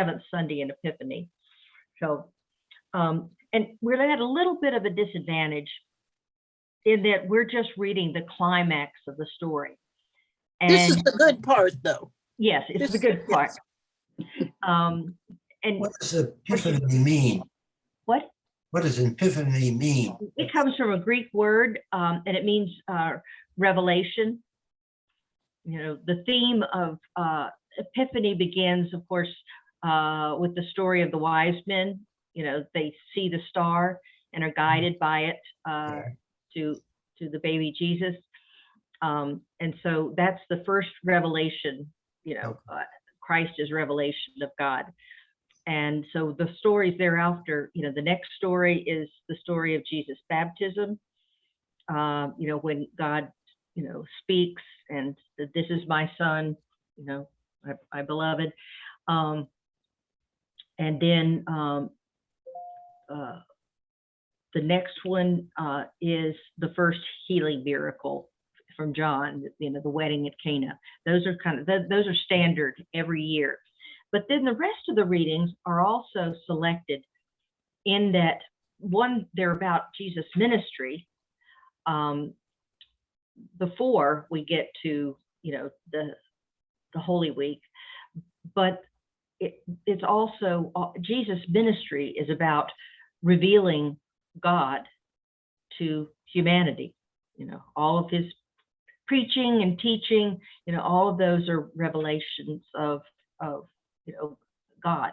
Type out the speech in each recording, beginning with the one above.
seventh Sunday in Epiphany. So, and we're at a little bit of a disadvantage in that we're just reading the climax of the story. And this is the good part, though. Yes, it's the good part. And what does epiphany mean? What? What does epiphany mean? It comes from a Greek word, and it means revelation. You know, the theme of Epiphany begins, of course, with the story of the wise men. You know, they see the star and are guided by it to the baby Jesus. And so that's the first revelation, you know, Christ is revelation of God. And so the stories thereafter, you know, the next story is the story of Jesus' baptism, you know, when God, you know, speaks and this is my son, you know, my beloved. And then the next one is the first healing miracle from John, you know, the wedding at Cana. Those are kind of, those are standard every year. But then the rest of the readings are also selected in that one, they're about Jesus' ministry before we get to, you know, the Holy Week. But it's also, Jesus' ministry is about revealing God to humanity. You know, all of his preaching and teaching, you know, all of those are revelations of you know, God.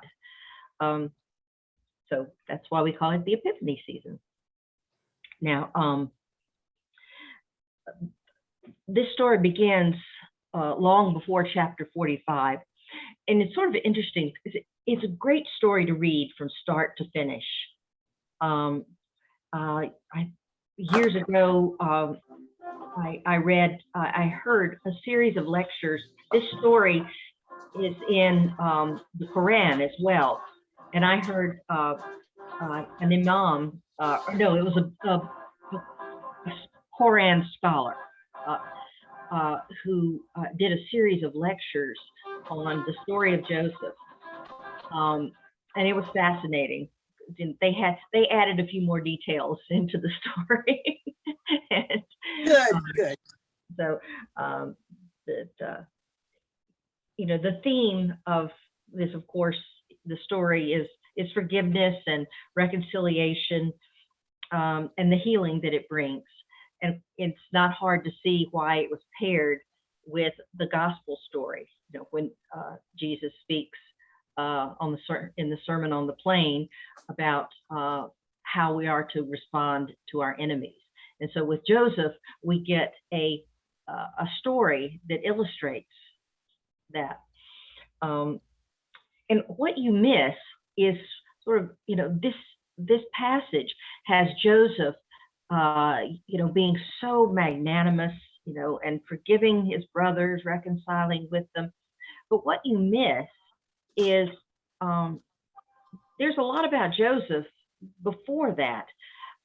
So that's why we call it the Epiphany season. Now, this story begins long before chapter 45, and it's sort of interesting because it's a great story to read from start to finish. Years ago, I heard a series of lectures. This story is in the Quran as well. And I heard an imam, no, it was a Quran scholar who did a series of lectures on the story of Joseph. And it was fascinating. They added a few more details into the story. And, Good. So you know, the theme of this, of course, the story is forgiveness and reconciliation, and the healing that it brings. And it's not hard to see why it was paired with the gospel story. You know, when Jesus speaks in the Sermon on the Plain about how we are to respond to our enemies. And so with Joseph, we get a story that illustrates that. And what you miss is sort of, you know, this passage has Joseph, you know, being so magnanimous, you know, and forgiving his brothers, reconciling with them. But what you miss is there's a lot about Joseph before that.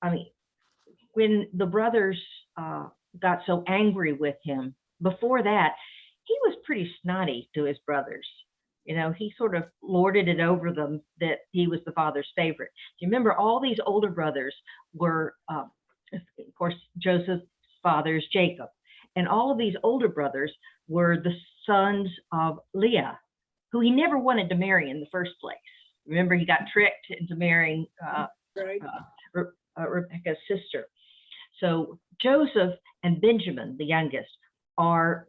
I mean, when the brothers got so angry with him, before that, he was pretty snotty to his brothers. You know, he sort of lorded it over them that he was the father's favorite. Do you remember all these older brothers were, of course, Joseph's father is Jacob. And all of these older brothers were the sons of Leah, who he never wanted to marry in the first place. Remember, he got tricked into marrying Rebekah's sister. So Joseph and Benjamin, the youngest, are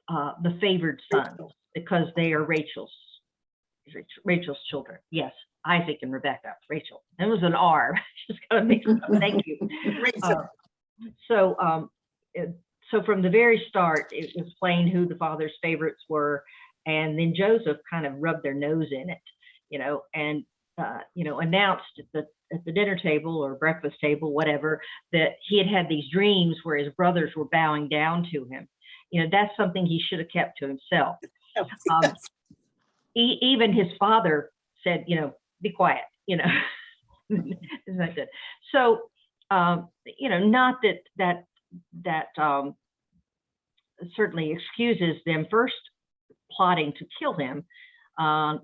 the favored sons because they are Rachel's children. Yes, Isaac and Rebekah, Rachel. It was an R. Just got to mix it up. Thank you. So from the very start, it was plain who the father's favorites were, and then Joseph kind of rubbed their nose in it, you know, and you know, announced at the dinner table or breakfast table, whatever, that he had these dreams where his brothers were bowing down to him. You know, that's something he should have kept to himself. Even his father said, you know, be quiet, you know. Isn't that good? So, you know, not that certainly excuses them first plotting to kill him,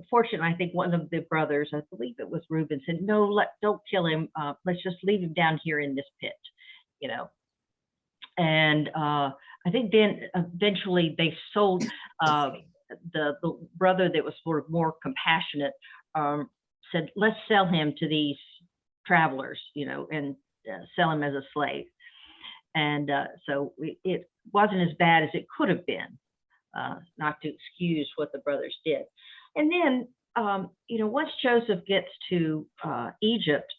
Fortunately, I think one of the brothers, I believe it was Reuben, said, "No, don't kill him. Let's just leave him down here in this pit," you know. And I think then eventually they sold the brother that was sort of more compassionate, said, "Let's sell him to these travelers, you know, and sell him as a slave." And so it wasn't as bad as it could have been, not to excuse what the brothers did. And then, you know, once Joseph gets to Egypt,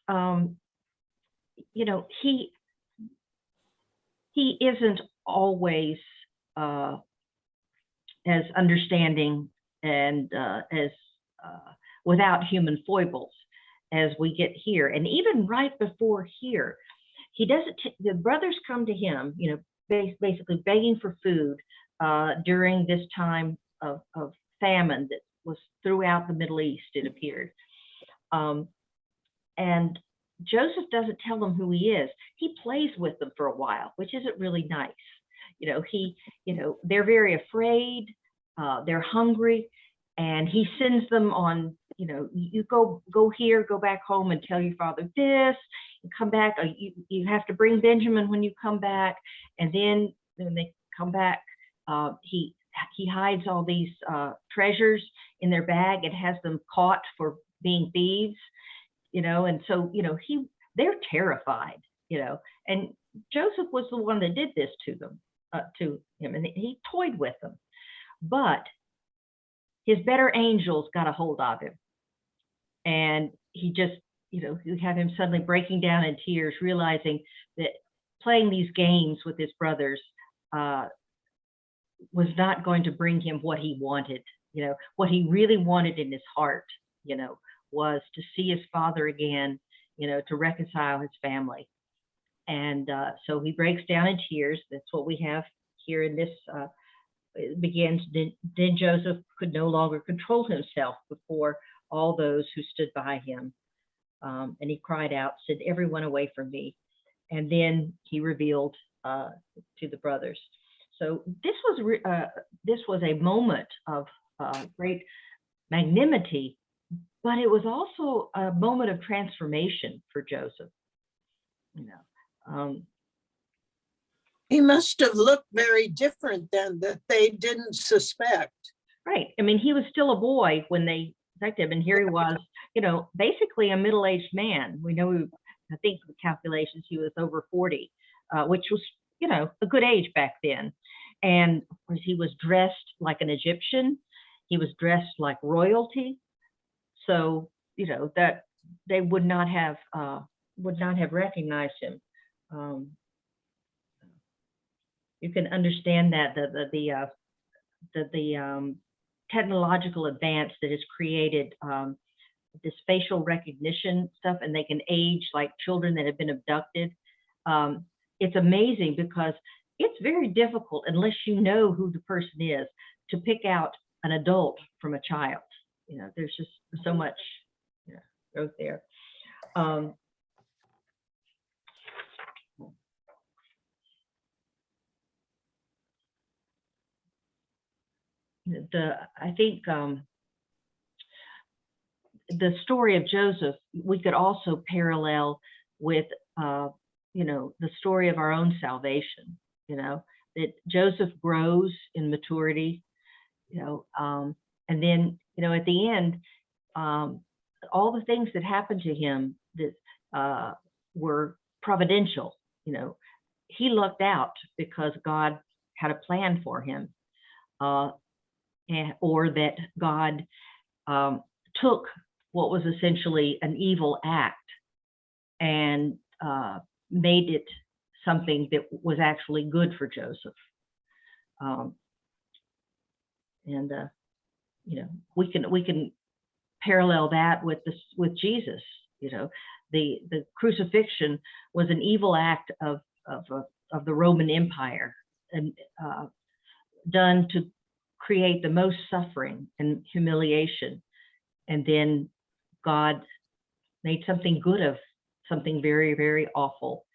you know, he isn't always as understanding and as without human foibles as we get here. And even right before here, he doesn't. The brothers come to him, you know, basically begging for food during this time of famine that was throughout the Middle East, it appeared. And Joseph doesn't tell them who he is. He plays with them for a while, which isn't really nice. You know, they're very afraid, they're hungry, and he sends them on, you know, you go here, go back home and tell your father this, and come back. You have to bring Benjamin when you come back. And then when they come back, he hides all these treasures in their bag and has them caught for being thieves, you know. And so, you know, they're terrified, you know. And Joseph was the one that did this to them, to him, and he toyed with them. But his better angels got a hold of him, and he just, you know, you have him suddenly breaking down in tears, realizing that playing these games with his brothers was not going to bring him what he wanted. You know, what he really wanted in his heart, you know, was to see his father again, you know, to reconcile his family. And so he breaks down in tears. That's what we have here in this. It begins, then Joseph could no longer control himself before all those who stood by him. And he cried out, "Send everyone away from me." And then he revealed to the brothers. So this was a moment of great magnanimity, but it was also a moment of transformation for Joseph. You know, He must have looked very different then, that they didn't suspect. right. I mean, he was still a boy when they affected him, and here he was, you know, basically a middle-aged man. We know, I think the calculations, he was over 40, which was, you know, a good age back then. And of course, he was dressed like an Egyptian. He was dressed like royalty. So, you know, that they would not have recognized him. You can understand that the technological advance that has created this facial recognition stuff, and they can age like children that have been abducted. It's amazing because it's very difficult, unless you know who the person is, to pick out an adult from a child. You know, there's just so much, you know, growth there. I think the story of Joseph, we could also parallel with, you know, the story of our own salvation. You know, that Joseph grows in maturity, you know, and then, you know, at the end, all the things that happened to him that were providential. You know, he lucked out because God had a plan for him. Or that God took what was essentially an evil act and made it something that was actually good for Joseph. And you know, we can parallel that with Jesus. You know, the crucifixion was an evil act of the Roman Empire, and done to create the most suffering and humiliation. And then God made something good of something very, very awful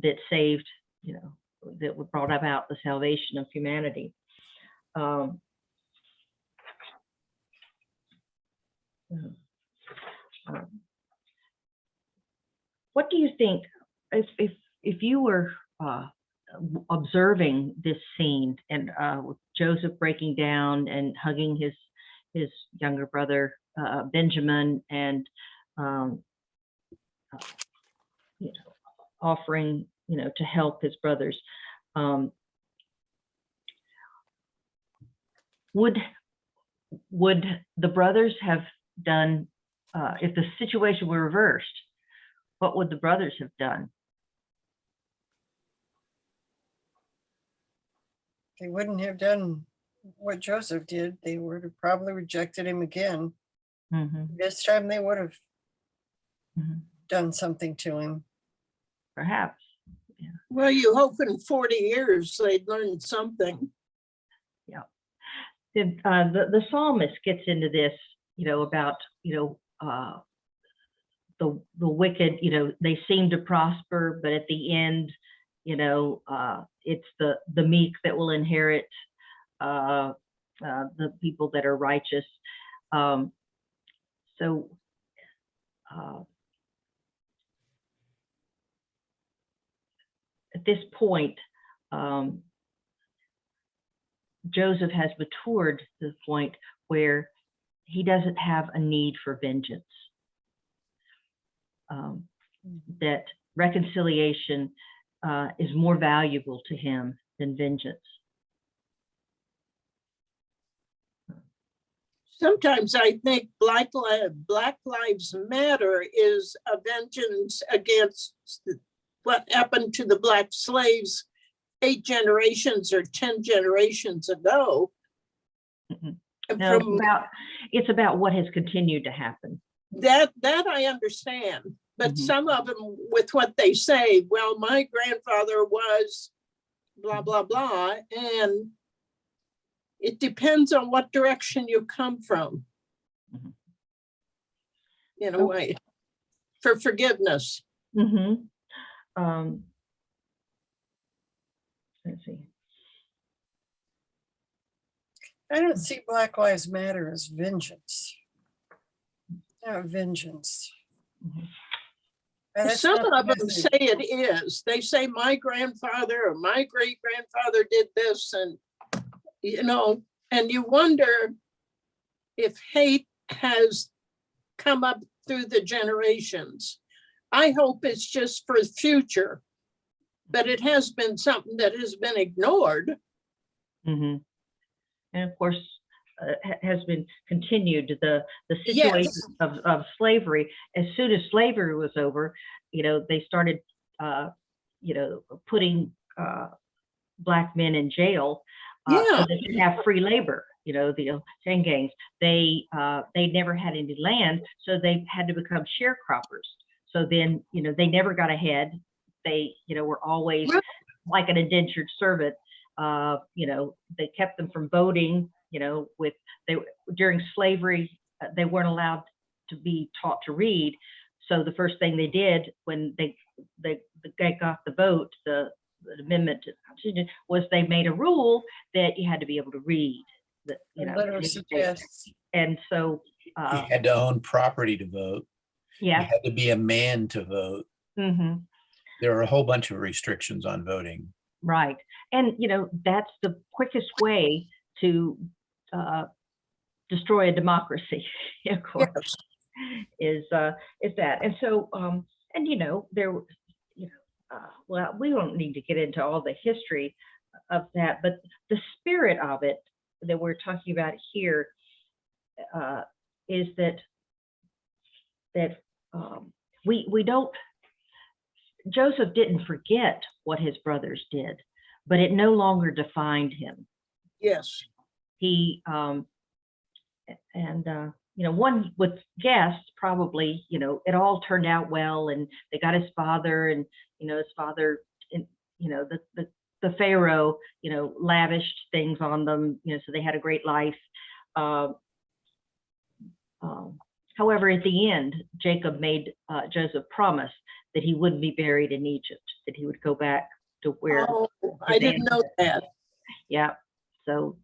that saved, you know, that brought about the salvation of humanity. Um, what do you think if you were observing this scene and with Joseph breaking down and hugging his younger brother Benjamin and you know, offering to help his brothers, would the brothers have done if the situation were reversed? What would the brothers have done? They wouldn't have done what Joseph did. They would have probably rejected him again. Mm-hmm. This time they would have Mm-hmm. done something to him. Perhaps. Well, you hope in 40 years they'd learn something. Yeah. The psalmist gets into this, about, the wicked, they seem to prosper, but at the end, it's the meek that will inherit, the people that are righteous. So at this point, Joseph has matured to the point where he doesn't have a need for vengeance. That reconciliation is more valuable to him than vengeance. Sometimes I think Black Lives Matter is a vengeance against what happened to the Black slaves 8 generations or 10 generations ago. Mm-hmm. No, it's about what has continued to happen. That I understand, but Mm-hmm. some of them with what they say, well, my grandfather was blah, blah, blah, and it depends on what direction you come from. Mm-hmm. In a way, for forgiveness. Mm-hmm. Let's see. I don't see Black Lives Matter as vengeance. No, vengeance. Mm-hmm. And that's Some not of the them message. say it is. They say my grandfather or my great grandfather did this, and and you wonder if hate has come up through the generations. I hope it's just for the future, but it has been something that has been ignored. Mm-hmm. And of course, has been continued. The situation of slavery. As soon as slavery was over, they started, putting Black men in jail so they could have free labor. The chain gangs. They never had any land, so they had to become sharecroppers. So then, they never got ahead. They, were always like an indentured servant. They kept them from voting. During slavery, they weren't allowed to be taught to read. So the first thing they did when they got the vote, the amendment to the Constitution, was they made a rule that you had to be able to read. Literacy tests. And so You had to own property to vote. yeah. You had to be a man to vote. Mm-hmm. There are a whole bunch of restrictions on voting. Right. And, that's the quickest way to destroy a democracy, of course, is that. And so, there, well, we don't need to get into all the history of that, but the spirit of it that we're talking about here is that we don't, Joseph didn't forget what his brothers did, but it no longer defined him. Yes. He one would guess probably, it all turned out well, and they got his father, and his father, the Pharaoh, lavished things on them, so they had a great life. However, at the end, Jacob made Joseph promise that he wouldn't be buried in Egypt, that he would go back to where. Oh, I didn't know that. Yeah. So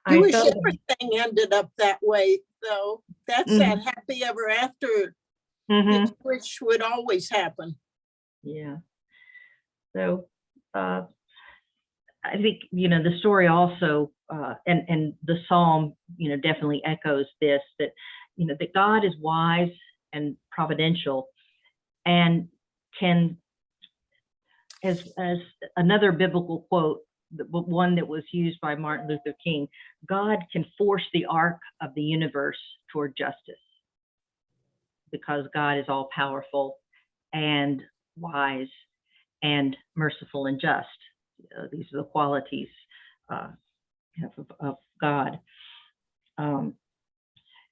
I You wish felt, everything ended up that way, though. That's that happy ever after Mhm. that you wish would always happen. Yeah. So, I think, the story also, and the Psalm, definitely echoes this, that, that God is wise and providential and can, as another biblical quote, one that was used by Martin Luther King, God can force the arc of the universe toward justice because God is all powerful and wise and merciful and just. These are the qualities of God. And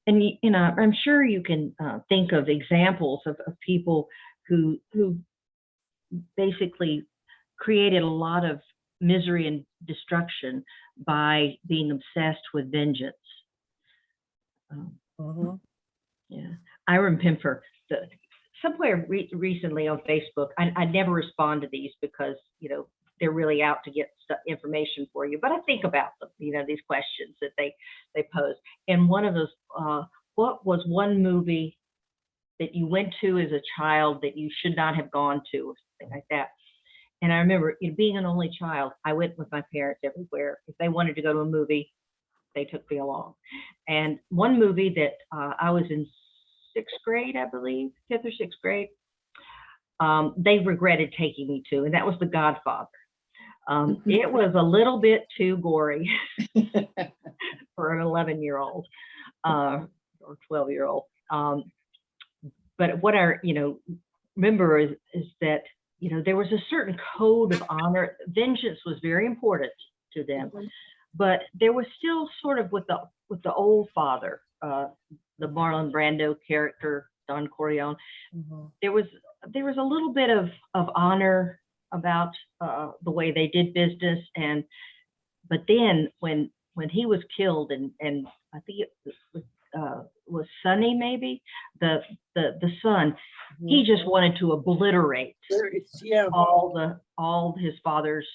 I'm sure you can think of examples of people who basically created a lot of misery and destruction by being obsessed with vengeance. Mhm. Yeah, I remember somewhere recently on Facebook. I never respond to these because they're really out to get information for you. But I think about them, these questions that they pose. And one of those, what was one movie that you went to as a child that you should not have gone to, or something like that? And I remember, being an only child, I went with my parents everywhere. If they wanted to go to a movie, they took me along. And one movie that I was in sixth grade, I believe, fifth or sixth grade, they regretted taking me to, and that was The Godfather. It was a little bit too gory for an 11-year-old or 12-year-old. But what I, remember is that, there was a certain code of honor. Vengeance was very important to them, but there was still sort of with the old father, the Marlon Brando character, Don Corleone. Mhm. There was a little bit of honor about the way they did business, but then when he was killed, and I think it was Sonny, maybe the son, he just wanted to obliterate Yeah. all his father's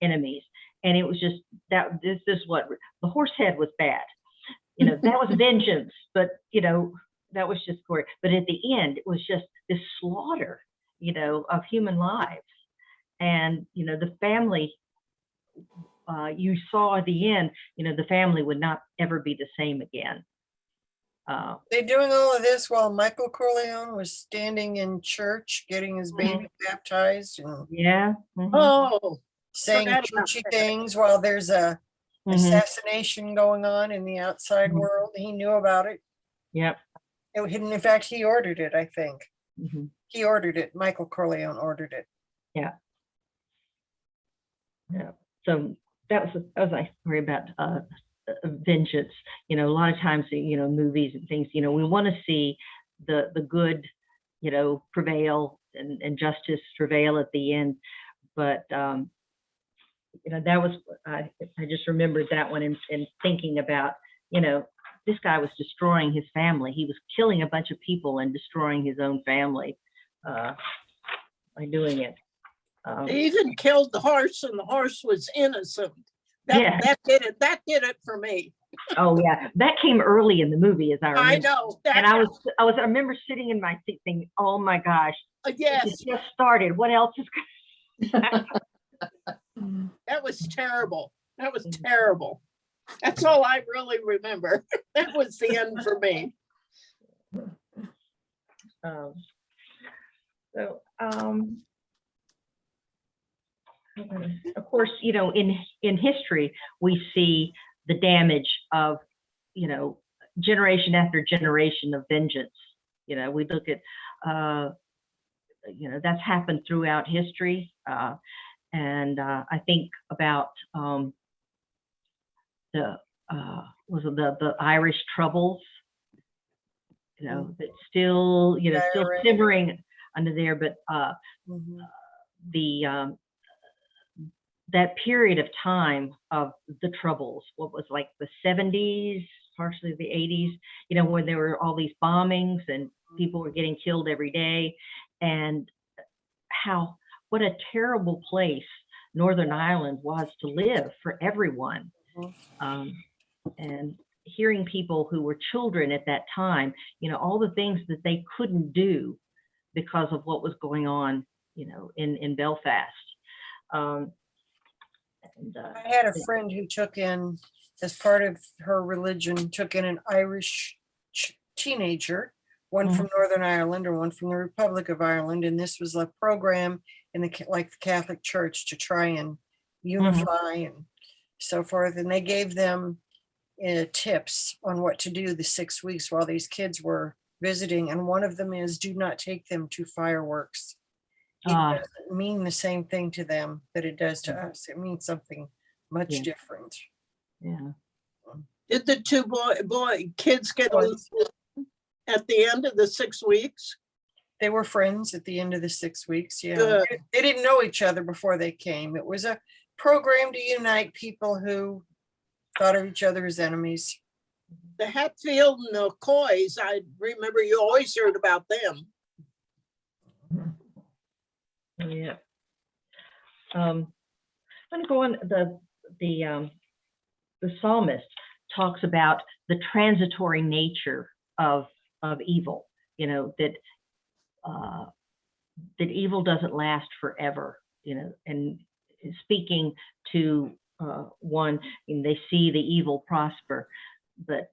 enemies, and it was just that this is what the horse head was bad. That was vengeance, but that was just gory. But at the end, it was just this slaughter, of human lives, and the family. You saw at the end, the family would not ever be the same again. They doing all of this while Michael Corleone was standing in church getting his baby baptized and Yeah. Oh, saying forgot about churchy that. things while there's a assassination going on in the outside Mhm. world. He knew about it. Yep. In fact, he ordered it, I think. Mhm. He ordered it. Michael Corleone ordered it. Yeah. So that was a nice story about vengeance. A lot of times, movies and things, we want to see the good, prevail and justice prevail at the end. But that was I just remembered that one and thinking about, this guy was destroying his family. He was killing a bunch of people and destroying his own family by doing it. They even killed the horse, and the horse was innocent. Yeah. That did it. That did it for me. Oh yeah, that came early in the movie, as I remember. I know. And I remember sitting in my seat thinking, "Oh my gosh, Yes, it just started. What else is?" that was terrible. That was terrible. That's all I really remember. That was the end for me. So, of course, in history, we see the damage of, generation after generation of vengeance. We look at, that's happened throughout history. And I think about the Irish Troubles, that's still, still IRA. simmering under there, but Mhm. the that period of time of the Troubles, what was like the 70s, partially the 80s, when there were all these bombings and people were getting killed every day, and what a terrible place Northern Ireland was to live for everyone. And hearing people who were children at that time, all the things that they couldn't do because of what was going on, in Belfast. And, I had a friend who took in, as part of her religion, took in an Irish teenager, one from Northern Ireland or one from the Republic of Ireland. And this was a program in the Catholic Church to try and unify and so forth. And they gave them tips on what to do the 6 weeks while these kids were visiting. And one of them is, do not take them to fireworks. It doesn't mean the same thing to them that it does to us. It means something much different. Yeah. Did the two kids get along at the end of the 6 weeks? They were friends at the end of the 6 weeks. Yeah. Good. They didn't know each other before they came. It was a program to unite people who thought of each other as enemies. The Hatfield and the Coys, I remember you always heard about them. Yeah. I'm going to go on. The psalmist talks about the transitory nature of evil. That evil doesn't last forever. And speaking to one, and they see the evil prosper, but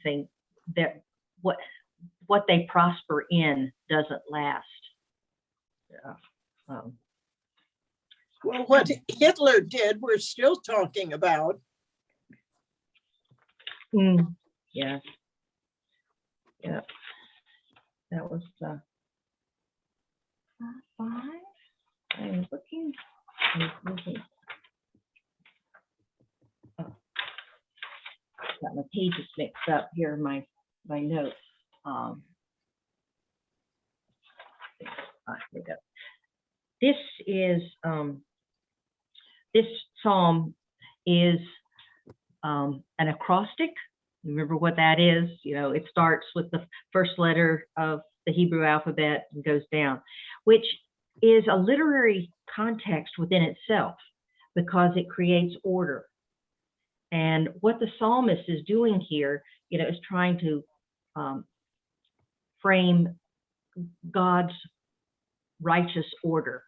saying that what they prosper in doesn't last. Well, what Hitler did, we're still talking about. Yeah. That was 5. I'm looking. Got my pages mixed up here. My notes. Here we go. This psalm is an acrostic. Remember what that is? It starts with the first letter of the Hebrew alphabet and goes down, which is a literary context within itself because it creates order. And what the psalmist is doing here, is trying to frame God's righteous order.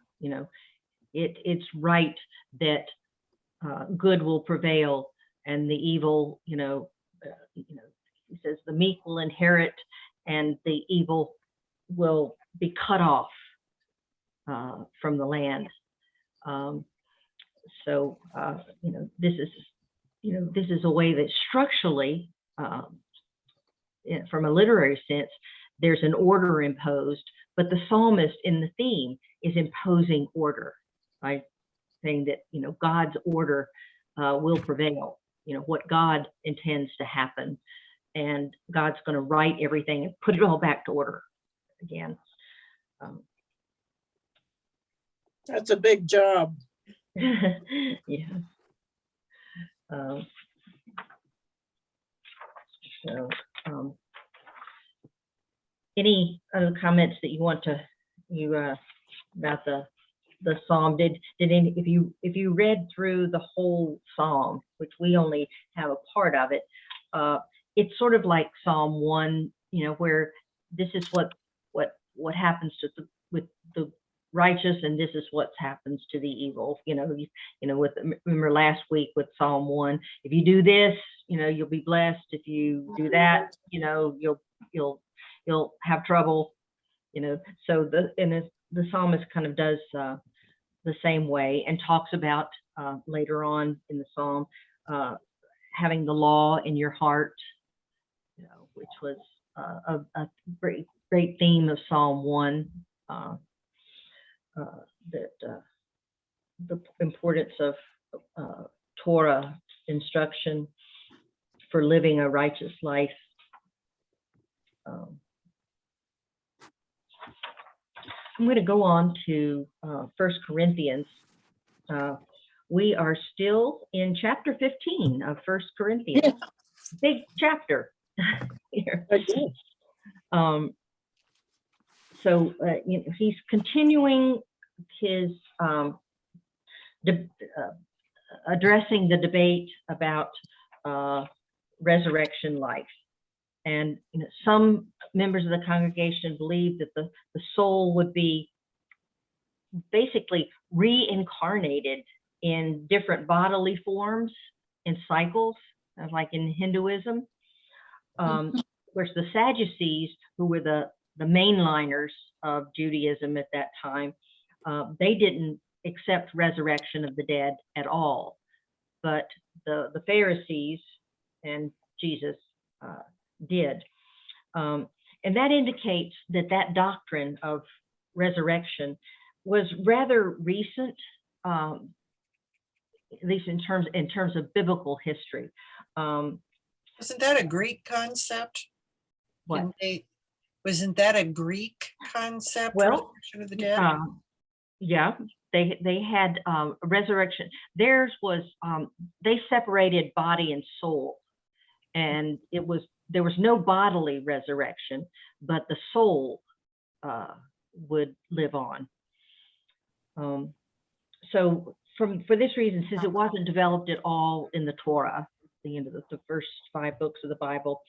It's right that good will prevail and the evil, he says the meek will inherit and the evil will be cut off from the land. This is a way that structurally, from a literary sense, there's an order imposed, but the psalmist in the theme is imposing order by saying that, God's order will prevail, what God intends to happen, and God's going to right everything and put it all back to order again. That's a big job. Yeah. Any other comments that you want to about the psalm? Did any, if you read through the whole psalm, which we only have a part of it, it's sort of like Psalm 1, where this is what happens with the righteous, and this is what happens to the evil. Remember last week with Psalm 1, if you do this, you'll be blessed. If you do that, you'll have trouble. So the psalmist kind of does the same way and talks about later on in the psalm having the law in your heart, which was a great theme of Psalm 1. That the importance of Torah instruction for living a righteous life. I'm going to go on to 1 Corinthians. We are still in chapter 15 of 1 Corinthians. Big chapter here. So he's continuing his addressing the debate about resurrection life. And some members of the congregation believed that the soul would be basically reincarnated in different bodily forms in cycles, like in Hinduism. Of course, the Sadducees, who were the mainliners of Judaism at that time, they didn't accept resurrection of the dead at all. But the Pharisees and Jesus did. And that indicates that doctrine of resurrection was rather recent, at least in terms of biblical history. Wasn't that a Greek concept? What? Wasn't that a Greek concept? Well, resurrection of the dead? Yeah, they had resurrection. Theirs was they separated body and soul, and there was no bodily resurrection, but the soul would live on. So for this reason, since it wasn't developed at all in the Torah, the end of the first 5 books of the Bible,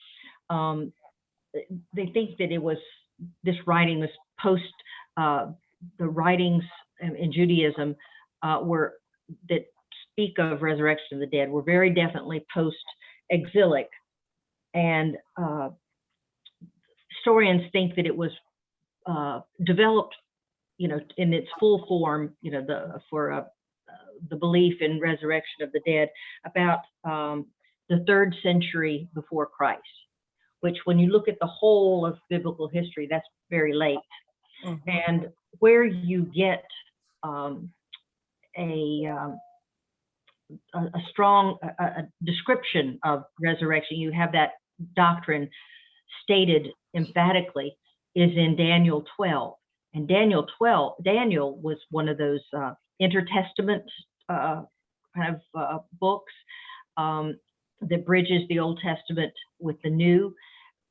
they think that this writing was post the writings in Judaism that speak of resurrection of the dead were very definitely post-exilic, and historians think that it was developed, in its full form, for the belief in resurrection of the dead about the 3rd century before Christ, which, when you look at the whole of biblical history, that's very late. Mhm. And where you get a strong description of resurrection, you have that doctrine stated emphatically, is in Daniel 12. And Daniel was one of those intertestament kind of books that bridges the Old Testament with the New.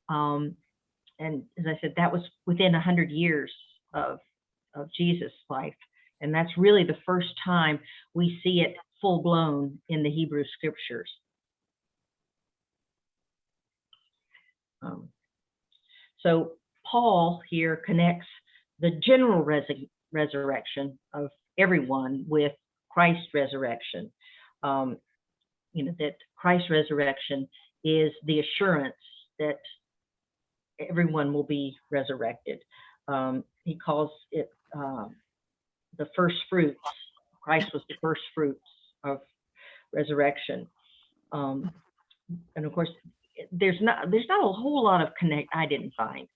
And as I said, that was within 100 years of Jesus' life. And that's really the first time we see it full blown in the Hebrew scriptures. So Paul here connects the general resurrection of everyone with Christ's resurrection. That Christ's resurrection is the assurance that everyone will be resurrected. He calls it the first fruits. Christ was the first fruits of resurrection. And of course, there's not a whole lot of I didn't find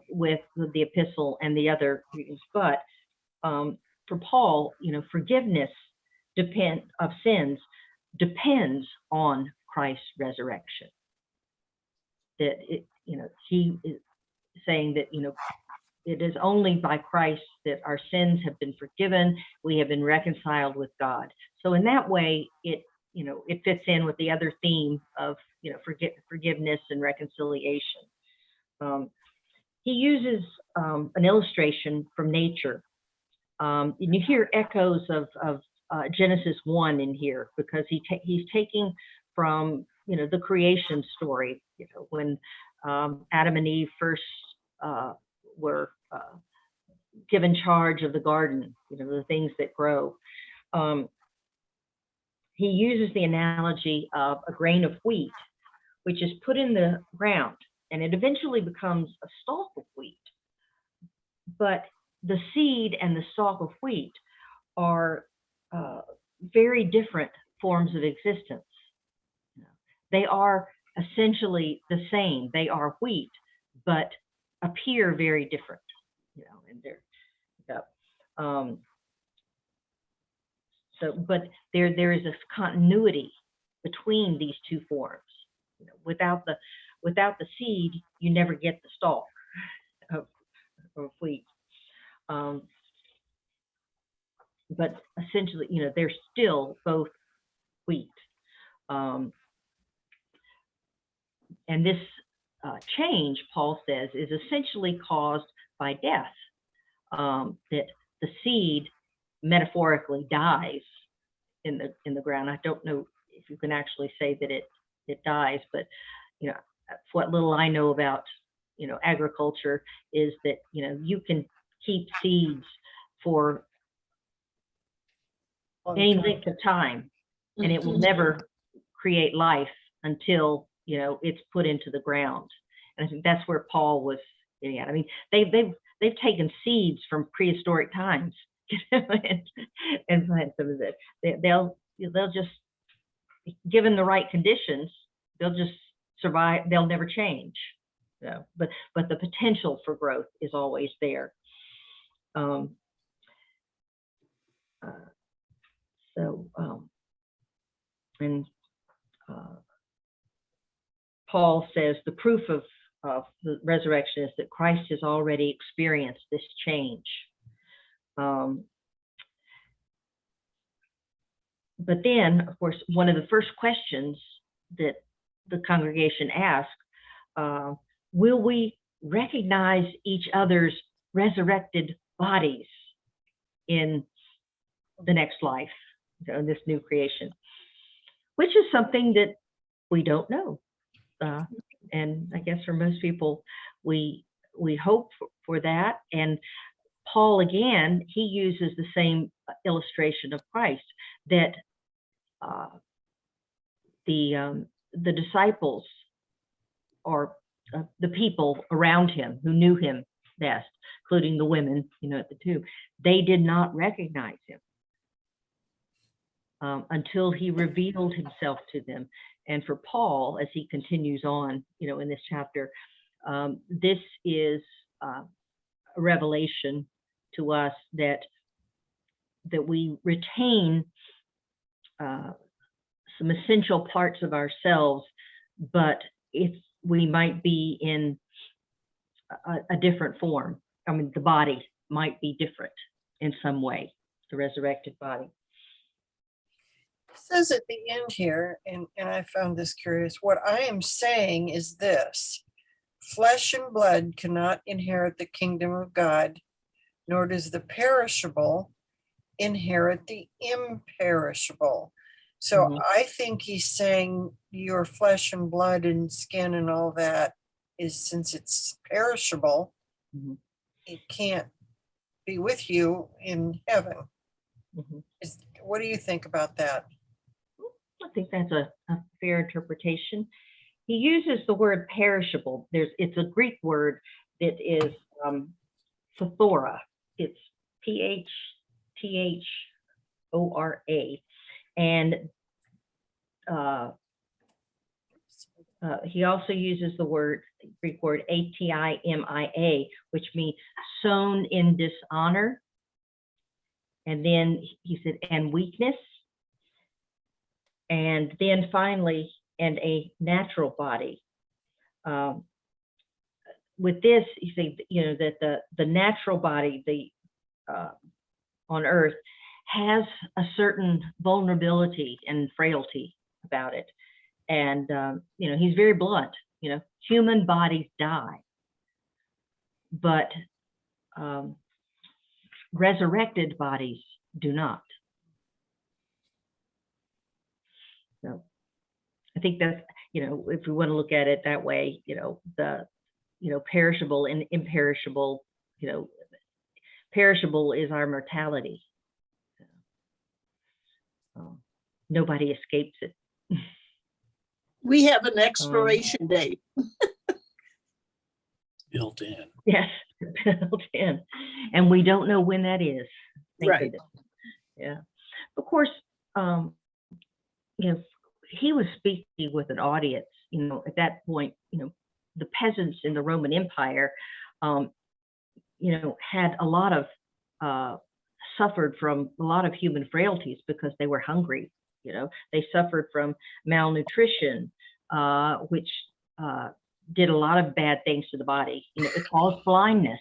with the epistle and the other readings, but for Paul, forgiveness of sins depends on Christ's resurrection. That he is saying that it is only by Christ that our sins have been forgiven. We have been reconciled with God. So in that way, it fits in with the other theme of forgiveness and reconciliation. He uses an illustration from nature, and you hear echoes of Genesis 1 in here, because he's taking from the creation story, when Adam and Eve first were given charge of the garden, the things that grow. He uses the analogy of a grain of wheat, which is put in the ground, and it eventually becomes a stalk of wheat. But the seed and the stalk of wheat are very different forms of existence. They are essentially the same. They are wheat, but appear very different. And they're but there is this continuity between these two forms. Without the seed, you never get the stalk of wheat. But essentially, they're still both wheat. And this change, Paul says, is essentially caused by death. That the seed metaphorically dies in the ground. I don't know if you can actually say that it dies, but what little I know about agriculture is that you can keep seeds for any length of time, and it will never create life until it's put into the ground. And I think that's where Paul was getting at. I mean, they've taken seeds from prehistoric times and plant some of it. They'll just, given the right conditions, they'll just survive. They'll never change. But the potential for growth is always there. Paul says the proof of the resurrection is that Christ has already experienced this change. But then, of course, one of the first questions that the congregation asked, will we recognize each other's resurrected bodies in the next life, in this new creation? Which is something that we don't know. And I guess for most people, we hope for that. And Paul, again, he uses the same illustration of Christ, that the disciples, or the people around him who knew him best, including the women, at the tomb, they did not recognize him until he revealed himself to them. And for Paul, as he continues on, in this chapter, this is a revelation to us that we retain some essential parts of ourselves, but we might be in a different form. I mean, the body might be different in some way, the resurrected body. It says at the end here, and I found this curious, what I am saying is this: flesh and blood cannot inherit the kingdom of God, nor does the perishable inherit the imperishable. So I think he's saying your flesh and blood and skin and all that is, since it's perishable, it can't be with you in heaven. What do you think about that? I think that's a fair interpretation. He uses the word perishable. It's a Greek word that is phthora. It's P-H-T-H-O-R-A. And he also uses the Greek word A-T-I-M-I-A, which means sown in dishonor. And then he said, and weakness. And then finally, and a natural body. With this, you see, that the natural body, on earth, has a certain vulnerability and frailty about it. And, he's very blunt, human bodies die, but resurrected bodies do not. So I think that's, if we want to look at it that way, the, perishable and imperishable, perishable is our mortality. Nobody escapes it. We have an expiration date. Built in. Yes, built in. And we don't know when that is. Thank Right. goodness. Yeah. Of course, he was speaking with an audience, at that point, the peasants in the Roman Empire, had a lot of, suffered from a lot of human frailties because they were hungry. They suffered from malnutrition, which did a lot of bad things to the body. It caused blindness.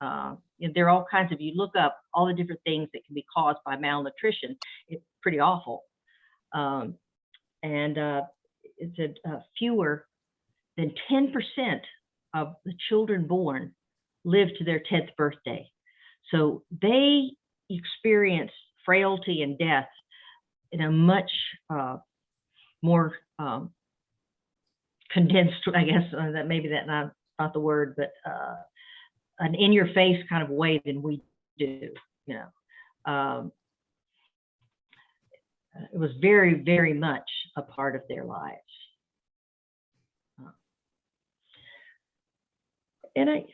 There are all kinds of, you look up all the different things that can be caused by malnutrition. It's pretty awful. And it said fewer than 10% of the children born live to their 10th birthday. So they experience frailty and death in a much more condensed, I guess, that maybe that not the word, but an in-your-face kind of way than we do. You know, it was very, very much a part of their lives. And I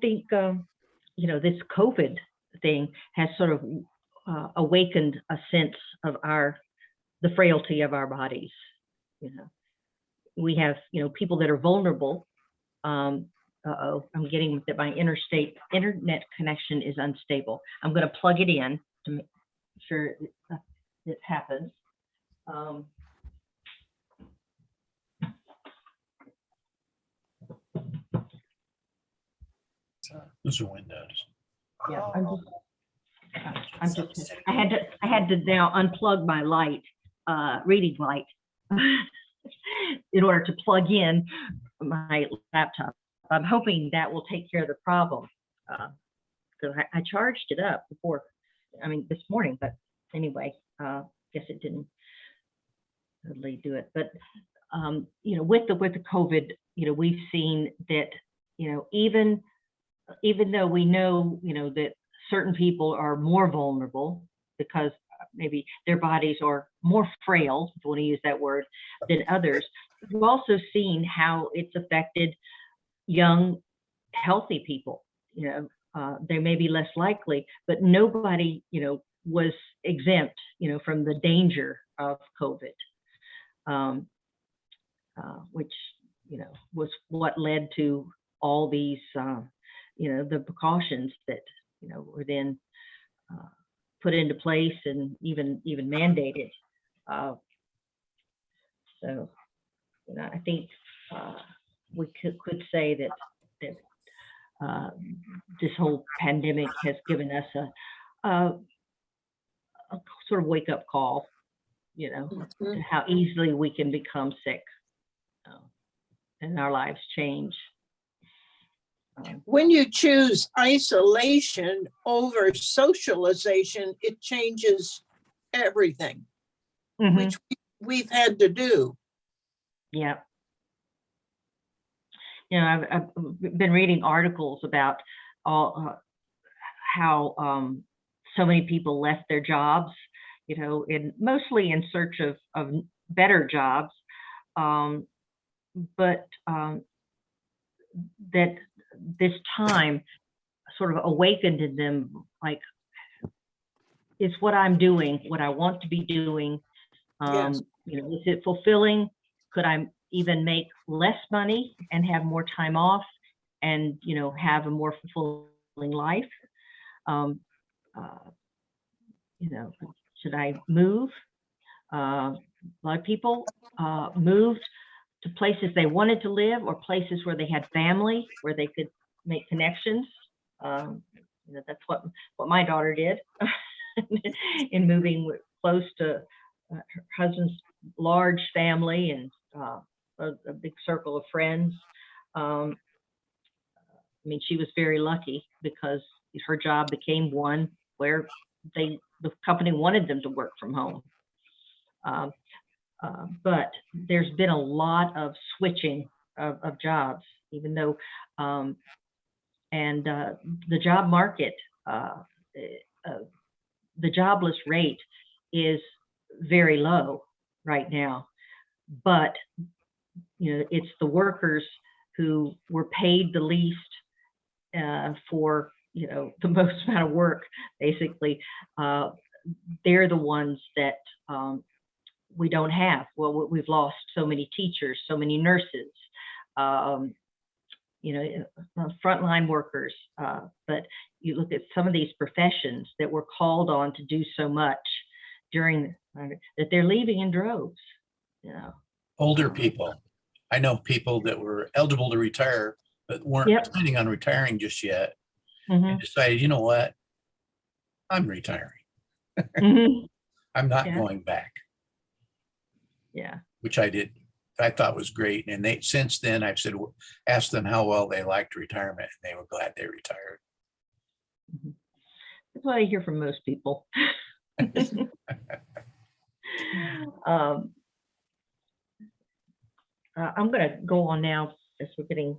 think, this COVID thing has sort of awakened a sense of the frailty of our bodies. We have, people that are vulnerable. Uh-oh, I'm getting that my internet connection is unstable. I'm going to plug it in to make sure it happens. Those are windows. Yeah, I had to now unplug my light, reading light, in order to plug in my laptop. I'm hoping that will take care of the problem. Because I charged it up this morning, but anyway, guess it didn't really do it. But with the COVID, we've seen that, even though we know, that certain people are more vulnerable because maybe their bodies are more frail, if you want to use that word, than others, we've also seen how it's affected young, healthy people. They may be less likely, but nobody, was exempt, from the danger of COVID, which, was what led to all these, the precautions that, were then put into place and even mandated. So, I think we could say that this whole pandemic has given us a sort of wake up call, to how easily we can become sick, and our lives change. When you choose isolation over socialization, it changes everything, which we've had to do. Yeah. I've been reading articles about how so many people left their jobs, mostly in search of better jobs, but that this time sort of awakened in them, like, is what I'm doing what I want to be doing? Yes. Is it fulfilling? Could I even make less money and have more time off and, have a more fulfilling life? Should I move? A lot of people moved to places they wanted to live or places where they had family, where they could make connections. That's what my daughter did in moving close to her husband's large family and a big circle of friends. She was very lucky because her job became one where the company wanted them to work from home. But there's been a lot of switching of jobs, even though, and the job market, the jobless rate is very low right now. But, it's the workers who were paid the least for, the most amount of work, basically. They're the ones that we don't have. Well, we've lost so many teachers, so many nurses, frontline workers. But you look at some of these professions that were called on to do so much during that they're leaving in droves. Older people. I know people that were eligible to retire, but weren't planning on retiring just yet, and decided, you know what? I'm retiring. I'm not going back. Yeah. Which I did. I thought was great. And since then I've asked them how well they liked retirement, and they were glad they retired. That's what I hear from most people. Um, I'm going to go on now as we're getting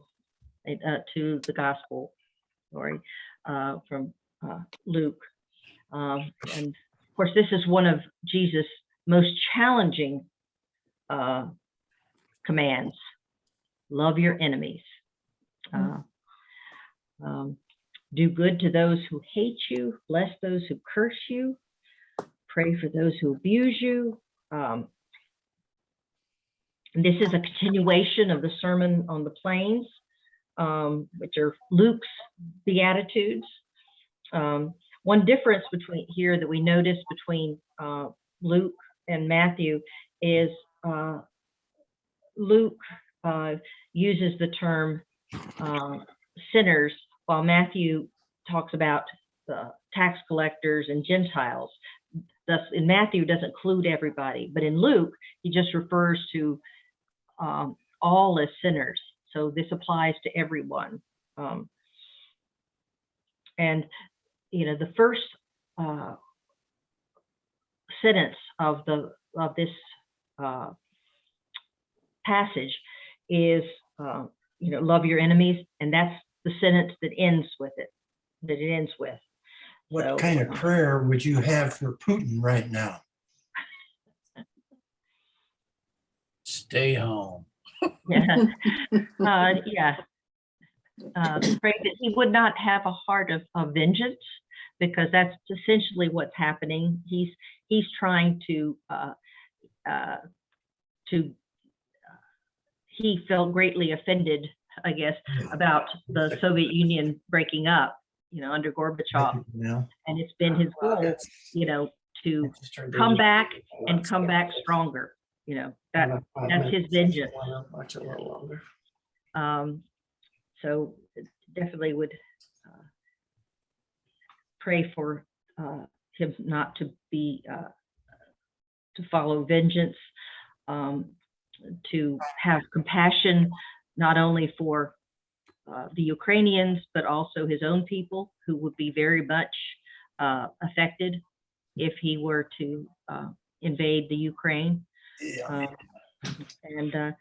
to the gospel story from Luke. And of course, this is one of Jesus' most challenging commands. Love your enemies. Do good to those who hate you. Bless those who curse you. Pray for those who abuse you. And this is a continuation of the Sermon on the Plains, which are Luke's Beatitudes. One difference between here that we notice between Luke and Matthew is Luke uses the term sinners, while Matthew talks about the tax collectors and Gentiles. Thus, in Matthew, doesn't include everybody, but in Luke, he just refers to all as sinners. So this applies to everyone. And the first sentence of this passage is, love your enemies, and that's the sentence that ends with it. That it ends with. What kind of prayer would you have for Putin right now? Stay home. Yeah. Pray that he would not have a heart of vengeance, because that's essentially what's happening. He's trying to he felt greatly offended, I guess, about the Soviet Union breaking up, under Gorbachev, and it's been his goal, to come back and come back stronger. That's his vengeance. So definitely would pray for him not to be to follow vengeance, to have compassion not only for the Ukrainians, but also his own people, who would be very much affected if he were to invade the Ukraine. And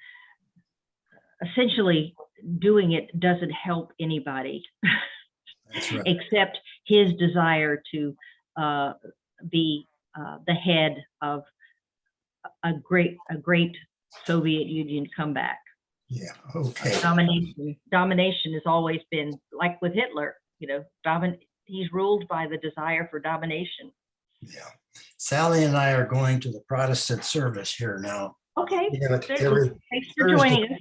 essentially doing it doesn't help anybody. That's right. Except his desire to be the head of a great Soviet Union comeback. Yeah. Okay. Domination has always been, like with Hitler, he's ruled by the desire for domination. Yeah. Sally and I are going to the Protestant service here now. Okay. Every Thanks for joining us.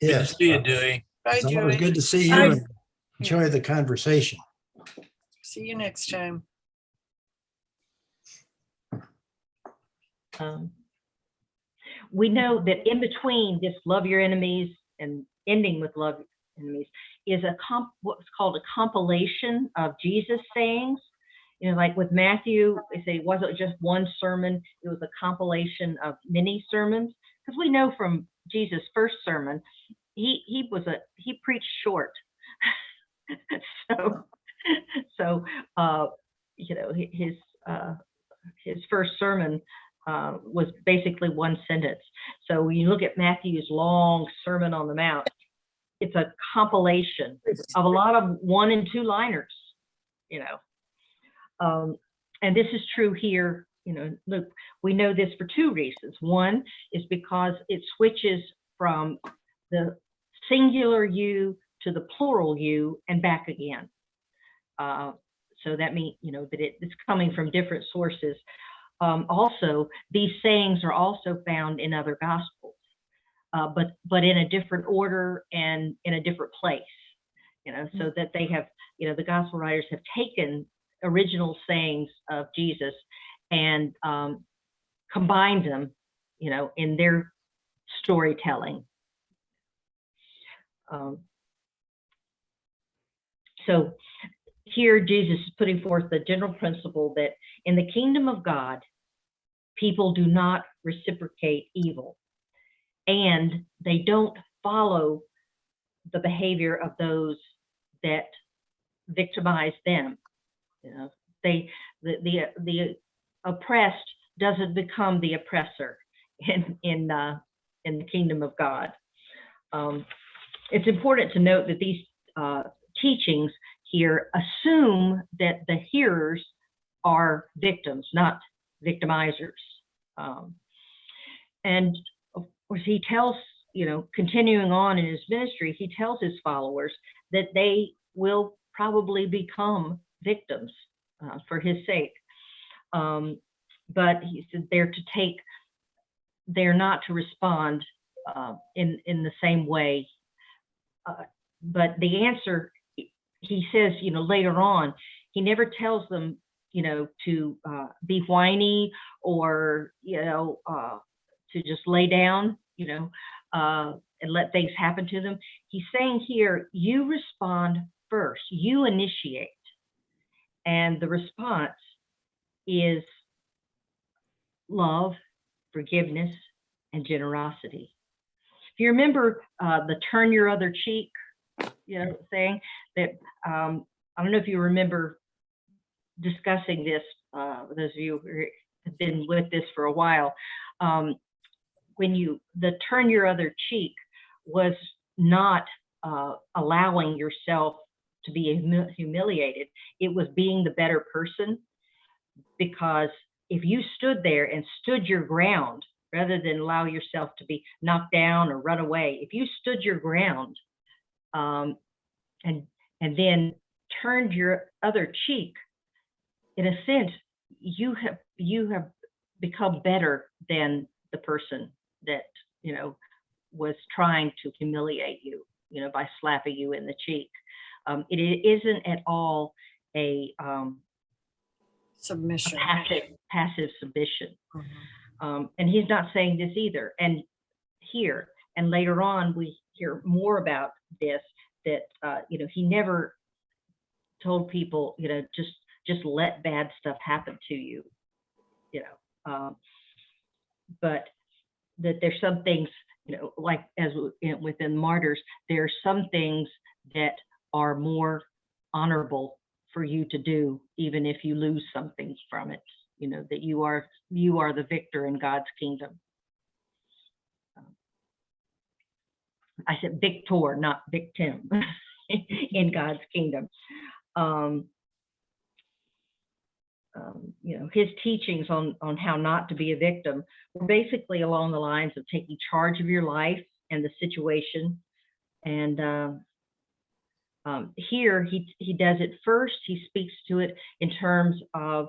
Good to Yes. see you, Dewey. Bye, It's always Dewey. good to see you Bye. and enjoy the conversation. See you next time. We know that in between this love your enemies and ending with love your enemies is what's called a compilation of Jesus sayings. Like with Matthew, they say it wasn't just one sermon, it was a compilation of many sermons. Because we know from Jesus' first sermon, he preached short. So his first sermon was basically one sentence. So when you look at Matthew's long Sermon on the Mount, it's a compilation of a lot of 1- and 2-liners, and this is true here, Luke. We know this for 2 reasons. One is because it switches from the singular you to the plural you and back again. So that means, that it's coming from different sources. Also, these sayings are also found in other gospels, but in a different order and in a different place, so that they have, the gospel writers have taken original sayings of Jesus and combined them, in their storytelling. So here Jesus is putting forth the general principle that in the kingdom of God, people do not reciprocate evil, and they don't follow the behavior of those that victimize them. The oppressed doesn't become the oppressor in the kingdom of God. It's important to note that these teachings here assume that the hearers are victims, not victimizers. And of course, he tells, continuing on in his ministry, he tells his followers that they will probably become victims for his sake. But he said they're not to respond in the same way. But the answer, he says, later on, he never tells them, to be whiny or, to just lay down, and let things happen to them. He's saying here, you respond first, you initiate. And the response is love, forgiveness, and generosity. If you remember the turn your other cheek, saying that, I don't know if you remember discussing this, those of you who have been with this for a while, the turn your other cheek was not allowing yourself to be humiliated. It was being the better person, because if you stood there and stood your ground, rather than allow yourself to be knocked down or run away, if you stood your ground and then turned your other cheek, in a sense, you have become better than the person that was trying to humiliate you, by slapping you in the cheek. It isn't at all a Submission. passive submission. Mhm. And he's not saying this either. And here and later on, we hear more about this, that he never told people, just let bad stuff happen to you, but that there's some things, like as within martyrs, there are some things that are more honorable for you to do, even if you lose something from it, that you are the victor in God's kingdom. I said victor, not victim, in God's kingdom. His teachings on how not to be a victim were basically along the lines of taking charge of your life and the situation. And here he does it first. He speaks to it in terms of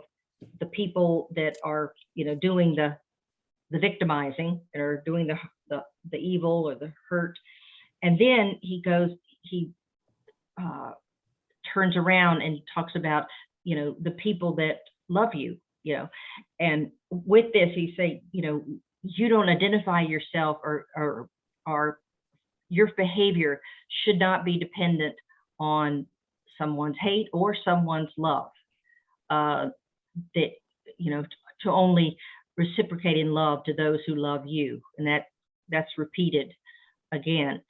the people that are, doing the victimizing, or doing the evil or the hurt. And then he turns around and talks about, the people that love you, and with this, he say, you don't identify yourself, or your behavior should not be dependent on someone's hate or someone's love. That, to only reciprocate in love to those who love you. And that's repeated again.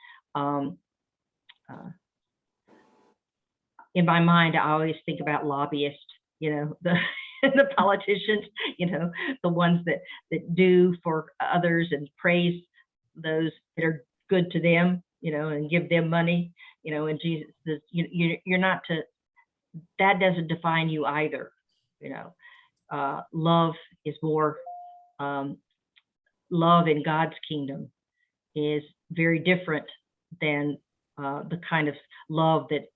In my mind, I always think about lobbyists, the politicians, the ones that do for others and praise those that are good to them, and give them money, and Jesus says, you're not to, that doesn't define you either. Love is more, love in God's kingdom is very different than the kind of love that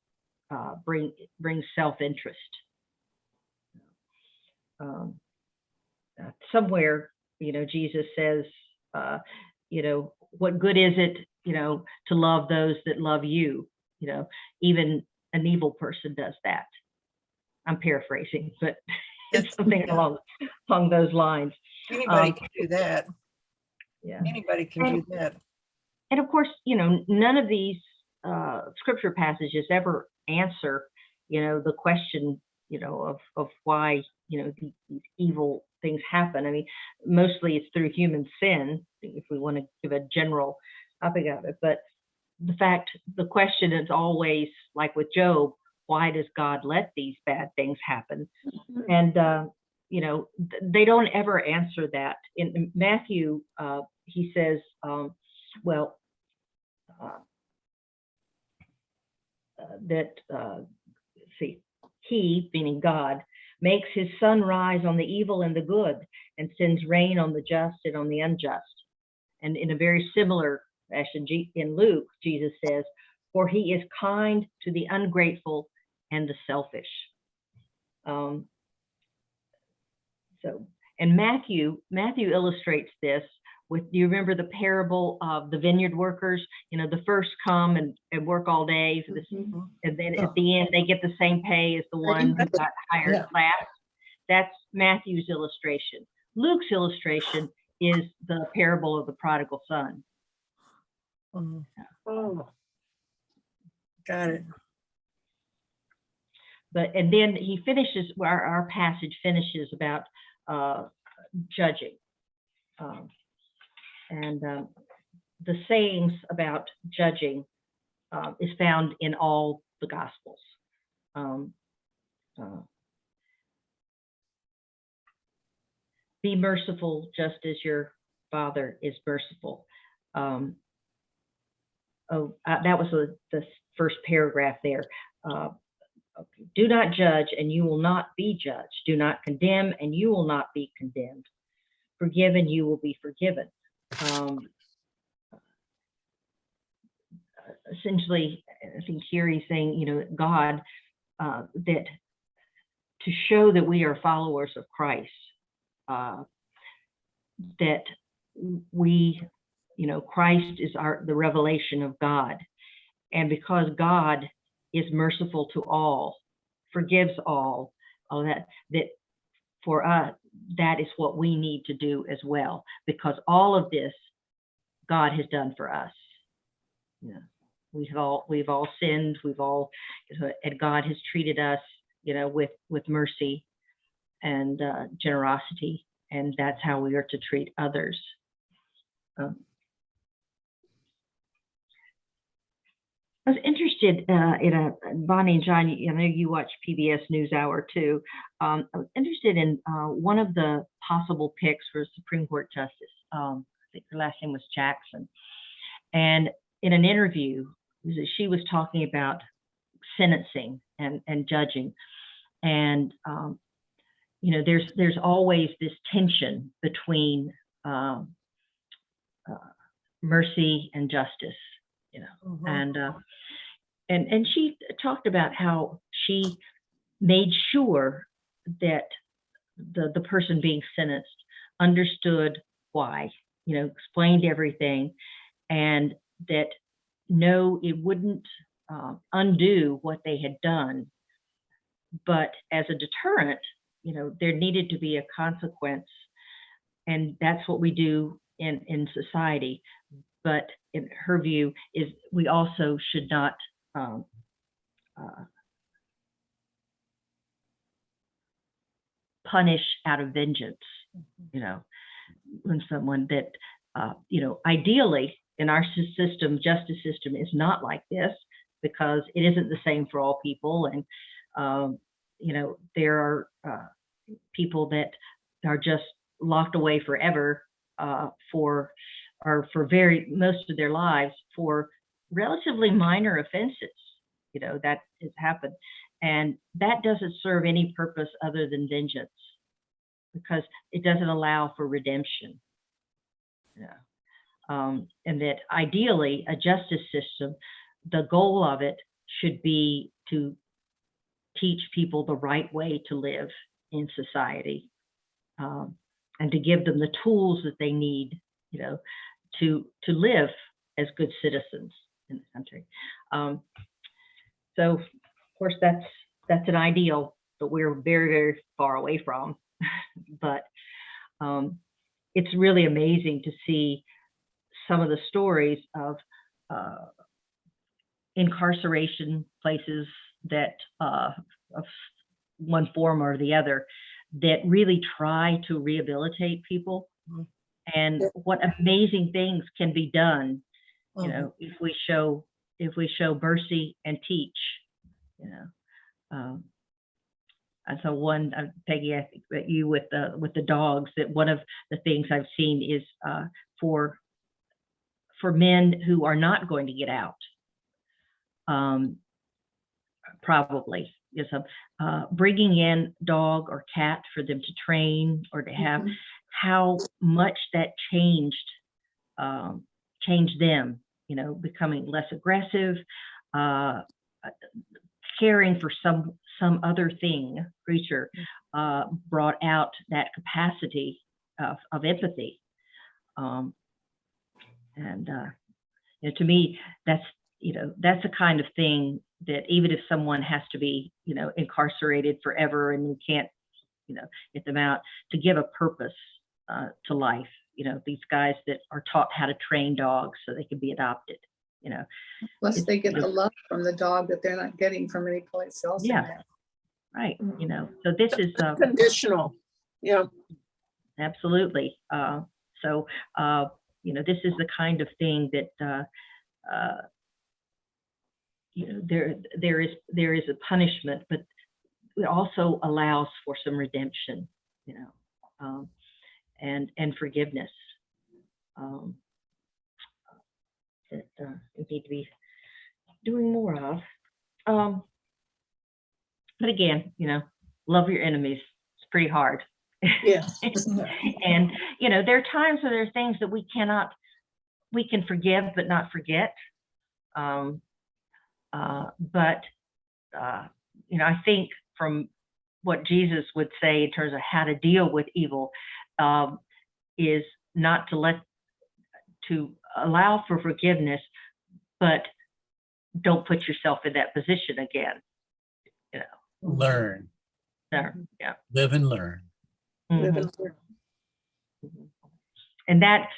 brings self-interest. Somewhere, Jesus says, what good is it, to love those that love you? Even an evil person does that. I'm paraphrasing, but it's something along those lines. Anybody can do that. Yeah. Anybody can do that. And of course, none of these scripture passages ever answer, the question, of why, these evil things happen. I mean, mostly it's through human sin, if we want to give a general topic of it. But the question is always, like with Job, why does God let these bad things happen? And you know, they don't ever answer that. In Matthew, he says, well, that, see, he, meaning God, makes his sun rise on the evil and the good, and sends rain on the just and on the unjust. And in a very similar fashion, in Luke, Jesus says, for he is kind to the ungrateful and the selfish. So, and Matthew illustrates this with, do you remember the parable of the vineyard workers? You know, the first come and work all day for this, and then at the end they get the same pay as the one who got hired Yeah. last. That's Matthew's illustration. Luke's illustration is the parable of the prodigal son. Oh, Got it. But, and then he finishes, our passage finishes about judging. The sayings about judging is found in all the Gospels. Be merciful just as your Father is merciful. That was the first paragraph there. Okay. Do not judge, and you will not be judged. Do not condemn, and you will not be condemned. Forgive, and you will be forgiven. Essentially, I think here he's saying, you know, God, that to show that we are followers of Christ, that we, you know, Christ is the revelation of God. And because God is merciful to all, forgives all that for us, that is what we need to do as well, because all of this God has done for us. Yeah. We've all sinned, and God has treated us, you know, with mercy and generosity, and that's how we are to treat others. I was interested in Bonnie and John. I know you watch PBS NewsHour too. I was interested in one of the possible picks for Supreme Court Justice. I think her last name was Jackson, and in an interview, she was talking about sentencing and judging, and you know, there's always this tension between mercy and justice, you know, and she talked about how she made sure that the person being sentenced understood why, you know, explained everything, and that no, it wouldn't undo what they had done, but as a deterrent, you know, there needed to be a consequence, and that's what we do in society. But in her view is we also should not punish out of vengeance, you know, when someone that, you know, ideally in our system, justice system is not like this, because it isn't the same for all people. And, you know, there are people that are just locked away forever for most of their lives for relatively minor offenses, you know, that has happened. And that doesn't serve any purpose other than vengeance, because it doesn't allow for redemption. Yeah. And that ideally a justice system, the goal of it should be to teach people the right way to live in society, and to give them the tools that they need, you know, to live as good citizens in the country. So of course that's an ideal that we're very, very far away from. But it's really amazing to see some of the stories of incarceration places that of one form or the other that really try to rehabilitate people, and what amazing things can be done, you know, if we show mercy and teach, you know. So one, Peggy, I think that you with the dogs, that one of the things I've seen is for men who are not going to get out, probably is bringing in dog or cat for them to train or to have, how much that changed them, you know, becoming less aggressive, caring for some other creature, brought out that capacity of empathy. And you know, to me, that's the kind of thing that even if someone has to be, you know, incarcerated forever and you can't, you know, get them out, to give a purpose to life. You know, these guys that are taught how to train dogs so they can be adopted, you know. Plus they get the love from the dog that they're not getting from any place else. Yeah. Right. You know, so this is Conditional. Yeah. absolutely. So, you know, this is the kind of thing that, you know, there is a punishment, but it also allows for some redemption, you know, and forgiveness that we need to be doing more of. But again, you know, love your enemies. It's pretty hard. Yes. And, you know, there are times where there are things that we can forgive but not forget. But, you know, I think from what Jesus would say in terms of how to deal with evil, is not to allow for forgiveness, but don't put yourself in that position again. You know, Learn, there, yeah. live and learn. Live Mhm. and learn. And that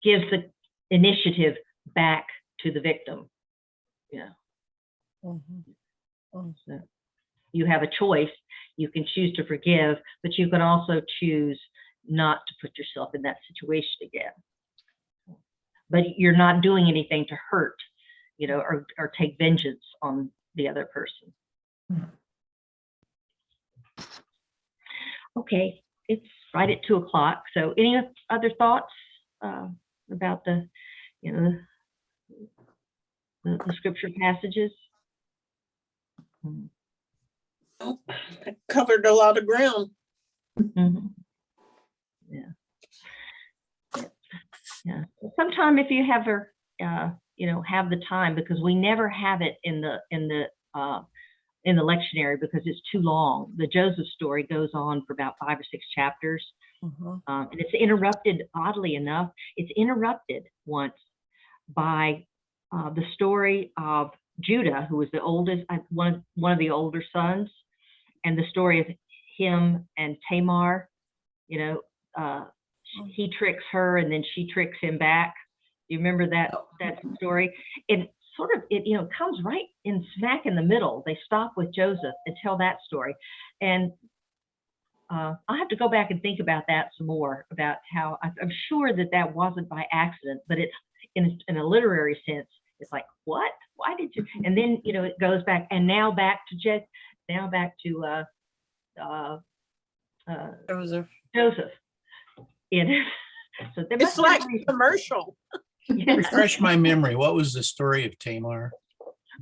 gives the initiative back to the victim. You know, so you have a choice. You can choose to forgive, but you can also choose not to put yourself in that situation again. But you're not doing anything to hurt, you know, or take vengeance on the other person. Okay, it's right at 2:00. So any other thoughts about the, you know, the scripture passages? Covered a lot of ground. Mm-hmm. Yeah. Yeah. Sometime if you have you know, have the time, because we never have it in the lectionary because it's too long. The Joseph story goes on for about 5 or 6 chapters, and it's interrupted. Oddly enough, it's interrupted once by the story of Judah, who was the oldest, one of the older sons, and the story of him and Tamar. You know, he tricks her, and then she tricks him back. Do you remember that story? It sort of, you know, comes right in smack in the middle. They stop with Joseph and tell that story, and I'll have to go back and think about that some more, about how I'm sure that wasn't by accident, but it's in a literary sense. It's like, what? Why did you? And then, you know, it goes back, and now back to Joseph. So there It's must like be a commercial. yeah. Refresh my memory. What was the story of Tamar?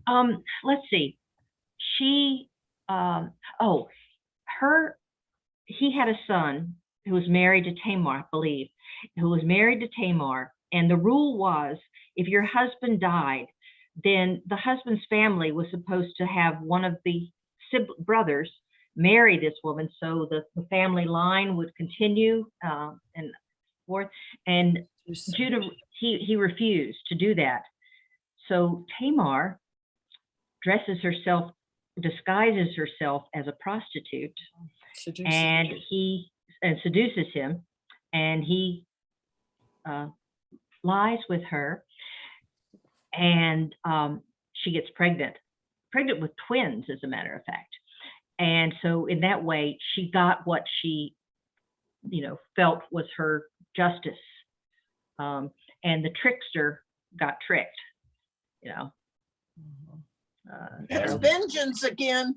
Let's see. She, he had a son who was married to Tamar, I believe, who was married to Tamar. And the rule was, if your husband died, then the husband's family was supposed to have one of the brothers marry this woman, so the family line would continue, and forth. And Judah, he refused to do that. So Tamar disguises herself as a prostitute, and he seduces him, and he lies with her, and she gets pregnant with twins, as a matter of fact. And so in that way, she got what she, you know, felt was her justice. And the trickster got tricked, you know. It's vengeance again.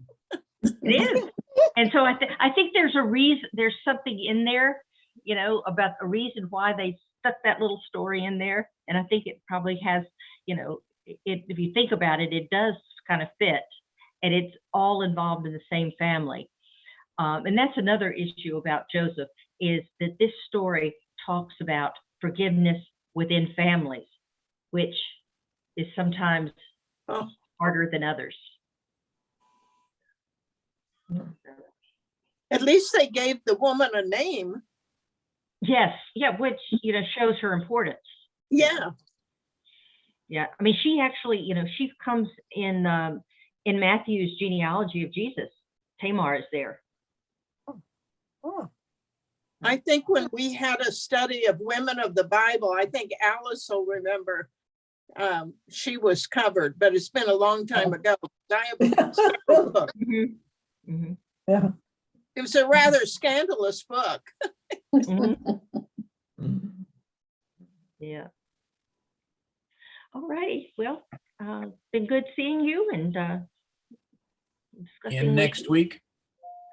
It is. And so I think there's a reason, there's something in there, you know, about a reason why they stuck that little story in there. And I think it probably has, you know, if you think about it, it does kind of fit, and it's all involved in the same family. And that's another issue about Joseph, is that this story talks about forgiveness within families, which is sometimes Oh. harder than others. At least they gave the woman a name. Yes, yeah, which, you know, shows her importance. Yeah. Yeah, I mean, she actually, you know, she comes in Matthew's genealogy of Jesus. Tamar is there. Oh, I think when we had a study of women of the Bible, I think Alice will remember, she was covered, but it's been a long time ago. I have a scandal book. Yeah. It was a rather scandalous book. Yeah. All righty. Well, been good seeing you and discussing In with next you. week.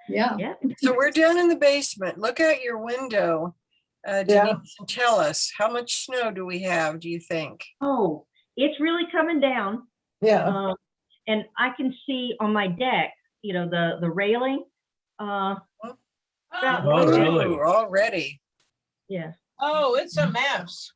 Yeah. Yeah. so we're down in the basement. Look out your window. Yeah. Denise, and tell us, how much snow do we have, do you think? Oh, it's really coming down. Yeah. And I can see on my deck, you know, the railing. About- Oh, really? Ooh, already. yeah. Oh, it's a mess.